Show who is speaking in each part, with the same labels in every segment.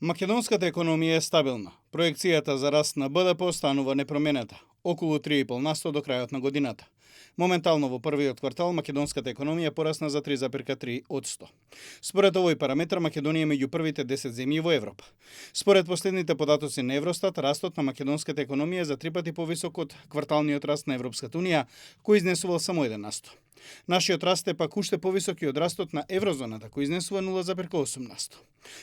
Speaker 1: Македонската економија е стабилна. Проекцијата за раст на БДП останува непроменета, околу 3,5% до крајот на годината. Моментално во првиот квартал македонската економија порасна за 3,3%. Според овој параметар Македонија е меѓу првите 10 земји во Европа. Според последните податоци на Евростат, растот на македонската економија е за 3 пати повисок од кварталниот раст на Европската унија, кој изнесувал само 1%. Нашиот раст е пак уште повисок и од растот на еврозоната, кој изнесува 0,8%.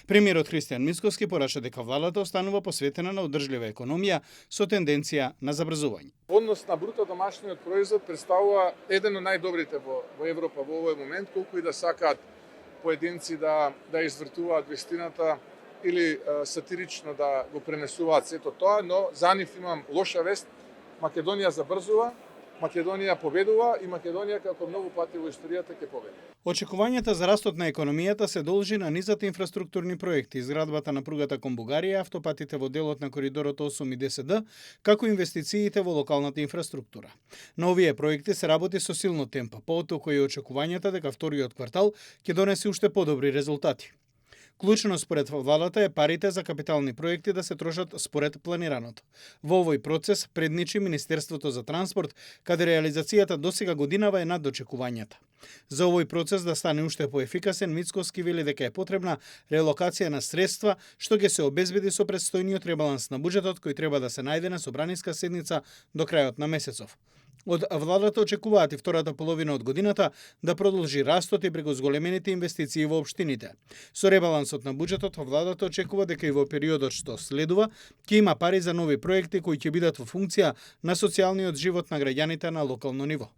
Speaker 1: Премиерот Христијан Мицкоски порача дека владата останува посветена на одржлива економија со тенденција на забрзување.
Speaker 2: Однос на бруто домашниот производ представува еден од најдобрите во Европа во овој момент, колку и да сакаат поединци да извртуваат вистината или сатирично да го пренесуваат сето тоа, но за нив имам лоша вест. Македонија забрзува, Македонија победува и Македонија како многу пати во историјата ќе победи.
Speaker 1: Очекувањата за растот на економијата се должи на низата инфраструктурни проекти, изградбата на пругата кон Бугарија, автопатите во делот на коридорот 8 и 10Д, како инвестициите во локалната инфраструктура. На овие проекти се работи со силно темпо, поотоку и очекувањата дека вториот квартал ќе донесе уште подобри резултати. Клучно според владата е парите за капитални проекти да се трошат според планираното. Во овој процес предничи Министерството за транспорт, каде реализацијата досега годинава е над очекувањата. За овој процес да стане уште поефикасен, Мицкоски вели дека е потребна релокација на средства, што ќе се обезбеди со предстојниот ребаланс на буџетот кој треба да се најде на собраниска седница до крајот на месецов. Од владата очекуваат и втората половина од годината да продолжи растот и преку зголемените инвестиции во општините. Со ребалансот на буџетот владата очекува дека и во периодот што следува ќе има пари за нови проекти кои ќе бидат во функција на социјалниот живот на граѓаните на локално ниво.